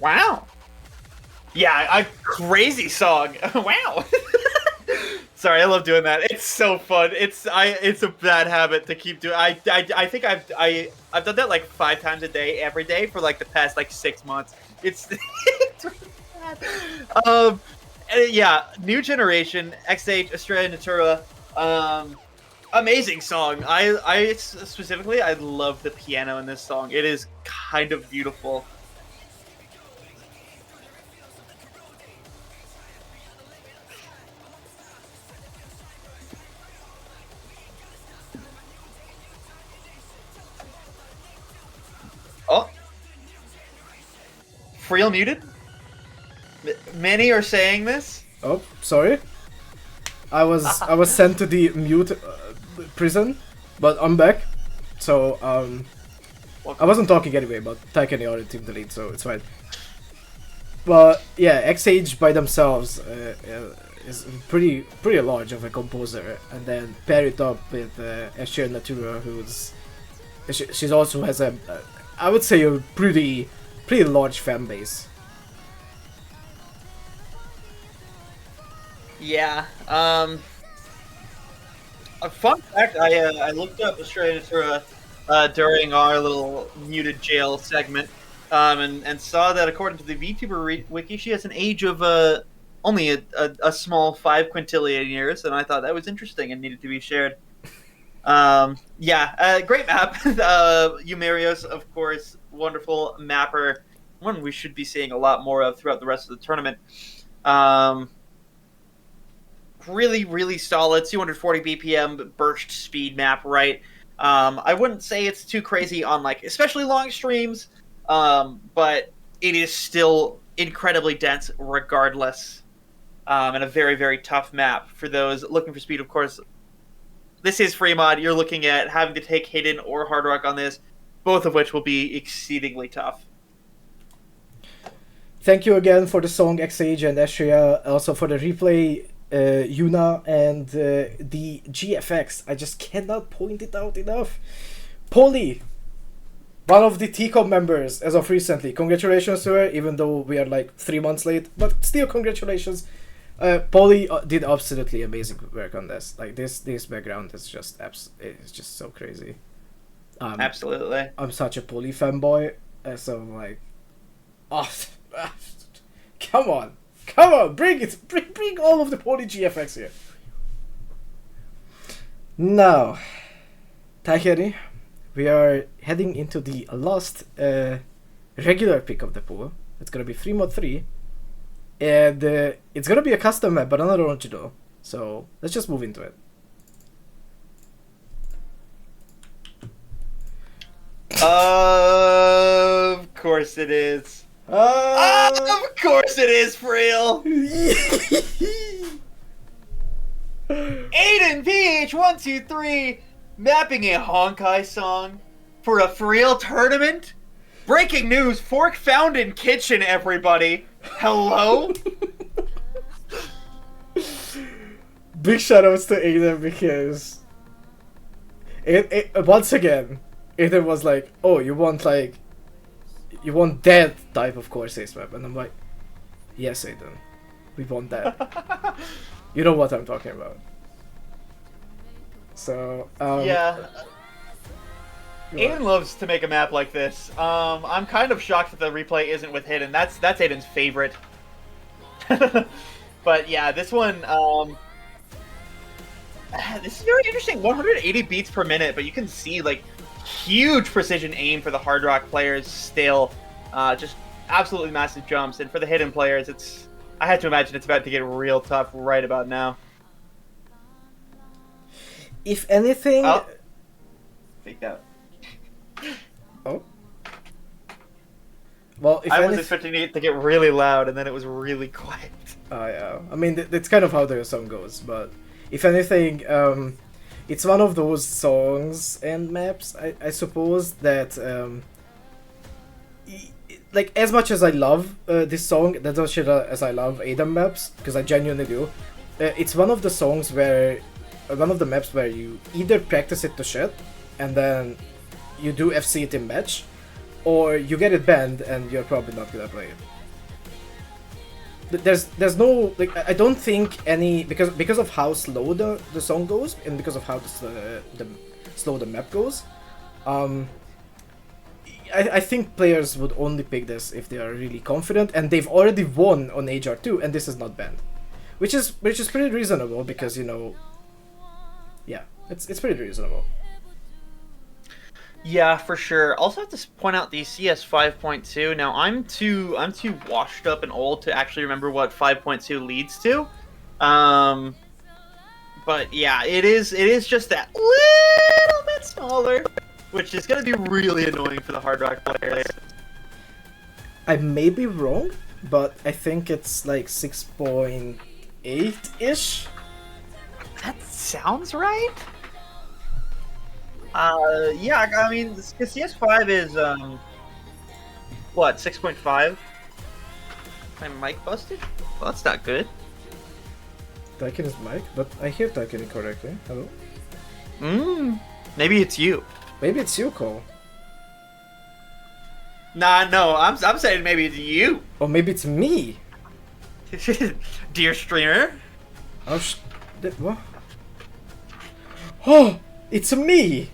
Wow. Yeah, a crazy song. Wow. Sorry, I love doing that. It's so fun. It's a bad habit to keep doing. I think I've done that like 5 times a day, every day for like the past like 6 months. It's, it's really bad. Yeah, New Generation, XH, Australia Natura. Amazing song. I specifically, I love the piano in this song. It is kind of beautiful. Oh, Freel muted. Many are saying this. Oh, sorry. I was sent to the mute prison, but I'm back. So I wasn't talking anyway, but Taiken already team delete, so it's fine. But yeah, XH by themselves is pretty large of a composer, and then pair it up with Ashir Natura, she's also has I would say a pretty large fan base. Yeah. A fun fact: I looked up Australia Natura during our little muted jail segment, and saw that according to the VTuber wiki, she has an age of only a small 5 quintillion years, and I thought that was interesting and needed to be shared. Yeah, great map. Eumerios, of course, wonderful mapper. One we should be seeing a lot more of throughout the rest of the tournament. Really solid 240 BPM burst speed map, right? I wouldn't say it's too crazy on like especially long streams, but it is still incredibly dense regardless, and a very tough map for those looking for speed. Of course, this is free mod. You're looking at having to take Hidden or Hard Rock on this, both of which will be exceedingly tough. Thank you again for the song XH and Ashria, also for the replay, Yuna, and the GFX. I just cannot point it out enough. Polly, one of the TCOM members as of recently. Congratulations to her, even though we are like 3 months late, but still congratulations. Polly did absolutely amazing work on this. Like this background is just it's just so crazy. Absolutely. I'm such a Polly fanboy, so I'm like, oh, come on, bring it, bring all of the Polly GFX here. Now, Tahiri, we are heading into the last regular pick of the pool. It's gonna be 3 mod 3. And it's gonna be a custom map, but another original. So let's just move into it. Of course it is. Of course it is, Freel. Aiden PH123 mapping a Honkai song for a Freel tournament. Breaking news: Fork found in kitchen. Everybody. Hello? Big shoutouts to Aiden because it once again, Aiden was like, "Oh, you want that type of core ace map?" And I'm like, "Yes, Aiden, we want that." You know what I'm talking about. So yeah. Aiden loves to make a map like this. I'm kind of shocked that the replay isn't with Hidden. That's Aiden's favorite. But yeah, this one, this is very interesting. 180 beats per minute, but you can see like huge precision aim for the Hard Rock players still. Just absolutely massive jumps, and for the Hidden players, I had to imagine it's about to get real tough right about now. If anything, freaked out. Oh. Well, if I was expecting it to get really loud, and then it was really quiet. Oh yeah, I mean that's kind of how the song goes. But if anything, it's one of those songs and maps, I suppose that like as much as I love this song, as much as I love Aiden maps, because I genuinely do. It's one of the songs where, one of the maps where you either practice it to shit, and then you do FC it in match, or you get it banned and you're probably not gonna play it. there's no like I don't think any because of how slow the song goes and because of how the slow the map goes. I think players would only pick this if they are really confident and they've already won on HR2 and this is not banned, which is pretty reasonable because yeah, it's pretty reasonable. Yeah, for sure. Also have to point out the CS 5.2. Now I'm too washed up and old to actually remember what 5.2 leads to. But yeah, it is just that little bit smaller, which is going to be really annoying for the Hard Rock players. I may be wrong, but I think it's like 6.8-ish. That sounds right. Yeah, I mean, CS5 is, what, 6.5? My mic busted? Well, that's not good. Taiken is mic, but I hear Taiken incorrectly. Hello? Maybe it's you. Maybe it's you, Cole. Nah, no, I'm saying maybe it's you. Or maybe it's me. Dear streamer. Oh, what? Oh, it's me!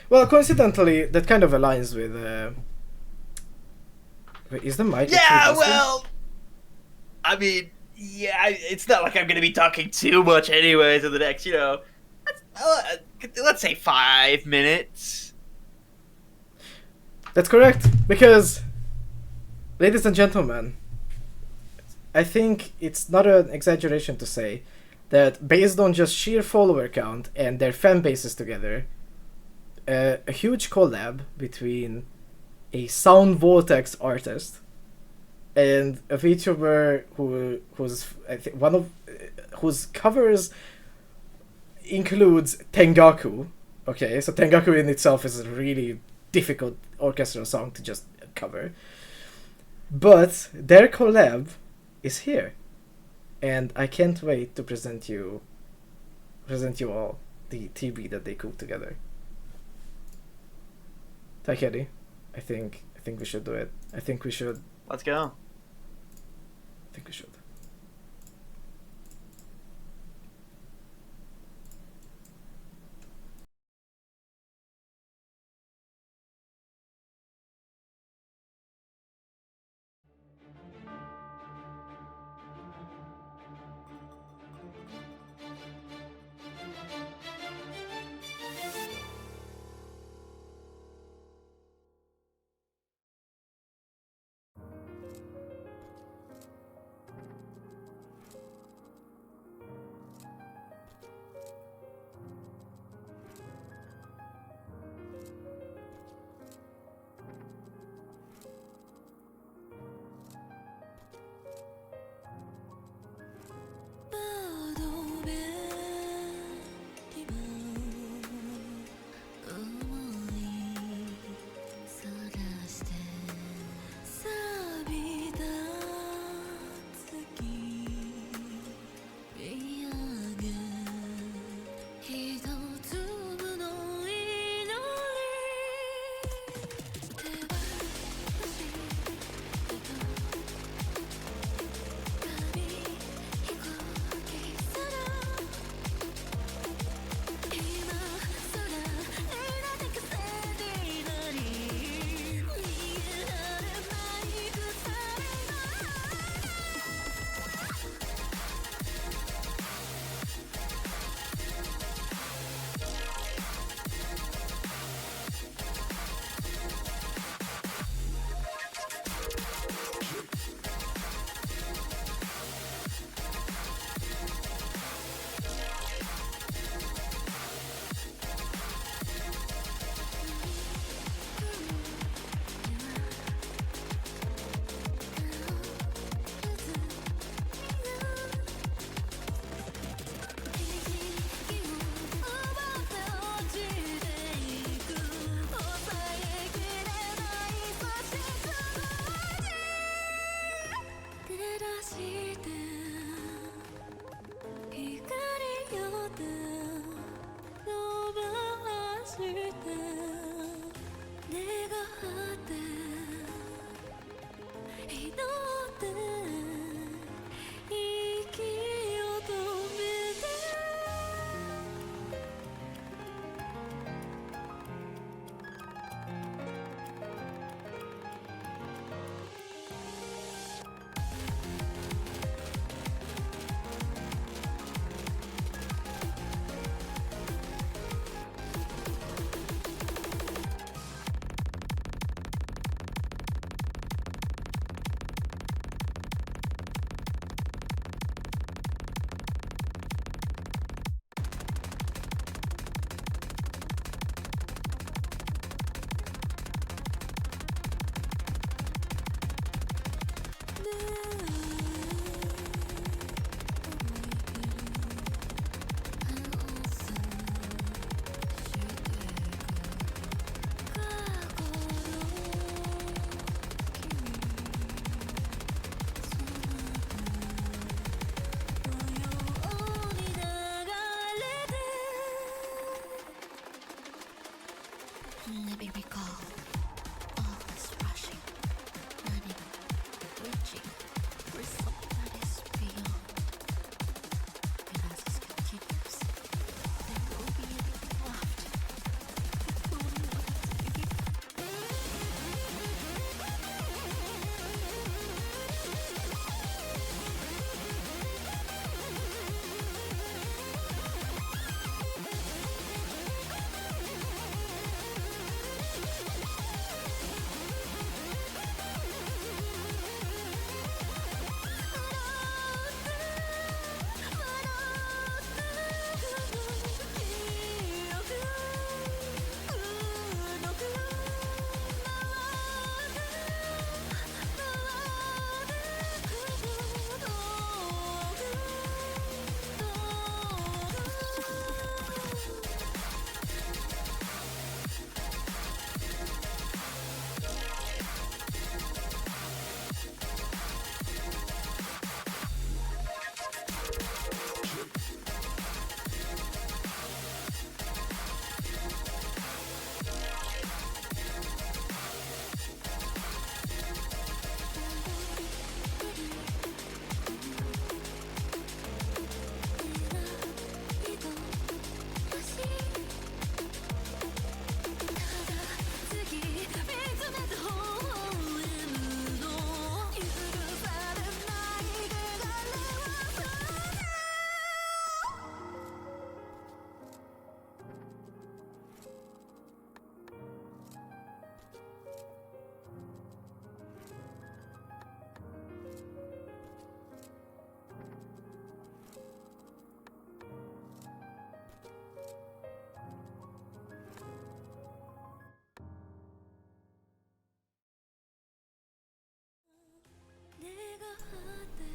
Well, coincidentally, that kind of aligns with. Wait, is the mic? Yeah, well, I mean, yeah, it's not like I'm gonna be talking too much anyways in the next, let's say 5 minutes. That's correct, because, ladies and gentlemen, I think it's not an exaggeration to say that based on just sheer follower count and their fan bases together, a huge collab between a Sound Vortex artist and a VTuber who's I think one of whose covers includes Tengaku. Okay, so Tengaku in itself is a really difficult orchestral song to just cover, but their collab is here, and I can't wait to present you all the TV that they cooked together. Taikeri, I think we should do it. I think we should. Let's go. I think we should. Let me recall all this rushing, running, reaching for something that is beyond. And as this continues, there will be anything left. It will not be.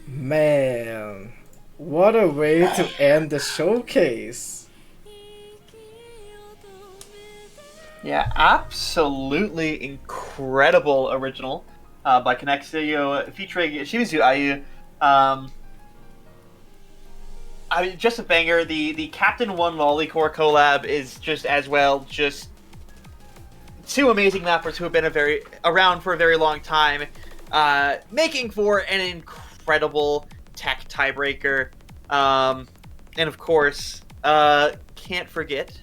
Man, what a way to end the showcase. Yeah, absolutely incredible original by Connexio featuring Shimizu Ayu. I mean, just a banger. The Captain One Lollycore collab is just as well. Just two amazing mappers who have been around for a very long time, making for an incredible tech tiebreaker. And of course, can't forget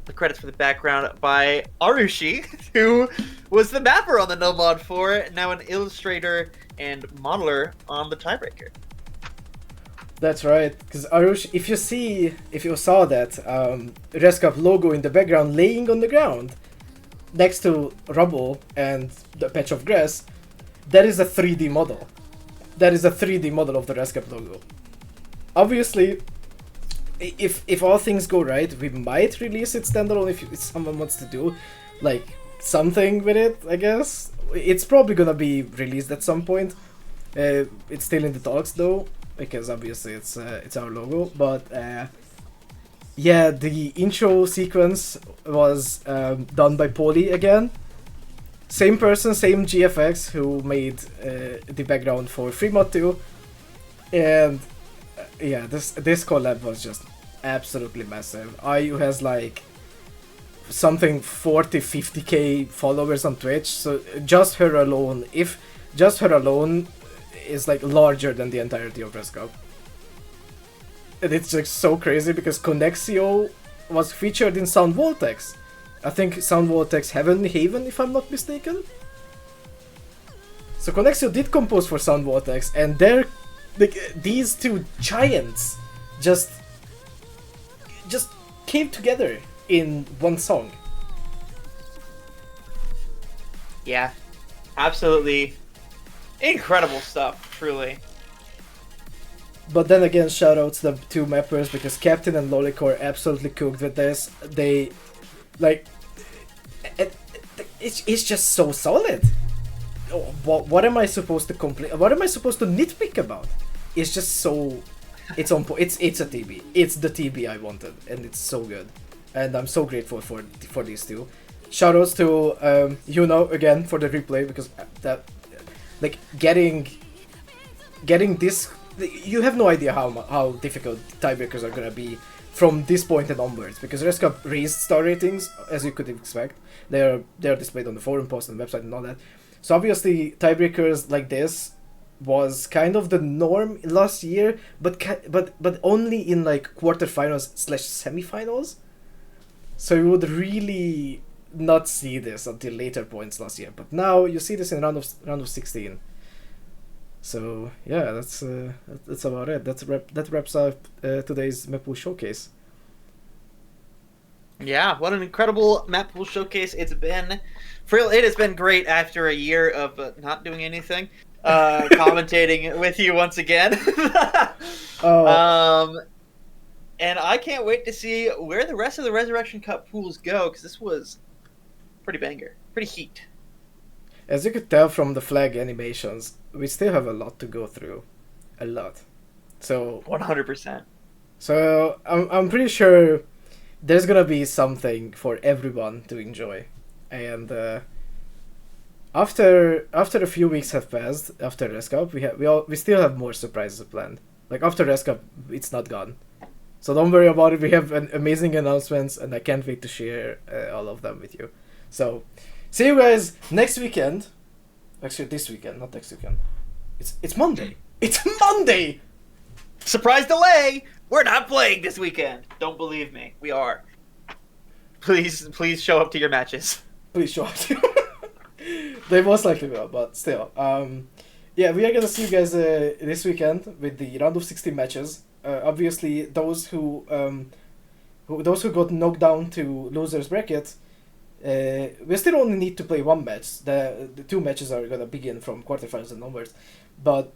the credits for the background by Arushi, who was the mapper on the No Mod 4, now an illustrator and modeler on the tiebreaker. That's right, because Arushi, if you saw that Rescup logo in the background laying on the ground next to rubble and the patch of grass, that is a 3D model. That is a 3D model of the Rescup logo. Obviously, if all things go right, we might release it standalone if someone wants to do like something with it, I guess. It's probably gonna be released at some point. It's still in the talks though, because obviously it's our logo. But yeah, the intro sequence was done by Poli again. Same person, same GFX who made the background for Fremont 2. And yeah, this collab was just absolutely massive. Ayu has like something 40-50k followers on Twitch, so just her alone is like larger than the entirety of Rescup. And it's like so crazy because Connexio was featured in Sound Vortex. I think Sound Vortex Haven, if I'm not mistaken. So Connexio did compose for Sound Vortex, and they're like these two giants just came together in one song. Yeah, absolutely incredible stuff, truly. But then again, shoutouts to the two mappers, because Captain and Lollycore absolutely cooked with this. They like it's just so solid. What am I supposed to complain? What am I supposed to nitpick about? It's just so. It's on point. It's a TB. It's the TB I wanted, and it's so good. And I'm so grateful for these two. Shoutouts to again for the replay, because that like getting this. You have no idea how difficult tiebreakers are gonna be from this point and onwards, because Res Cup raised star ratings as you could expect. They're displayed on the forum post and website and all that. So obviously tiebreakers like this was kind of the norm last year, but only in like quarterfinals / semifinals. So you would really not see this until later points last year. But now you see this in round of 16. So yeah, that's about it. That wraps up today's Mappool showcase. Yeah, what an incredible Mappool showcase it's been. For real, it has been great after a year of not doing anything. Commentating with you once again. And I can't wait to see where the rest of the Resurrection Cup pools go, because this was pretty banger, pretty heat. As you could tell from the flag animations, we still have a lot to go through, a lot. So 100%. So I'm pretty sure there's gonna be something for everyone to enjoy, and after a few weeks have passed after Res Cup, we still have more surprises planned. Like after Res Cup, it's not gone, so don't worry about it. We have amazing announcements, and I can't wait to share all of them with you. So see you guys next weekend. Actually, this weekend, not next weekend. It's Monday. It's Monday. Surprise delay! We're not playing this weekend. Don't believe me. We are. Please show up to your matches. Please show up. They most likely will, but still. Yeah, we are gonna see you guys this weekend with the round of 16 matches. Obviously, those who got knocked down to losers bracket, we still only need to play one match. The two matches are gonna begin from quarterfinals and onwards, but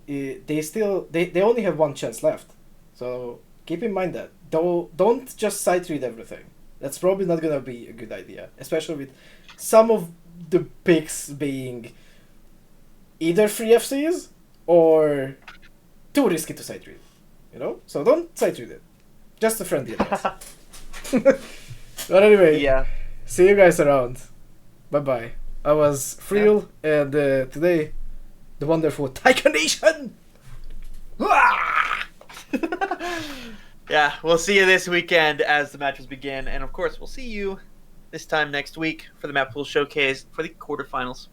they only have one chance left. So keep in mind that. Don't just sight read everything. That's probably not gonna be a good idea, especially with some of the picks being either free FCs or too risky to sight read. You know? So don't sight read it. Just a friendly advice. But anyway, Yeah. see you guys around. Bye bye. I was Friel, and today, the wonderful Taika Nation! Yeah, we'll see you this weekend as the matches begin, and of course, we'll see you this time next week for the Mappool Showcase for the quarterfinals.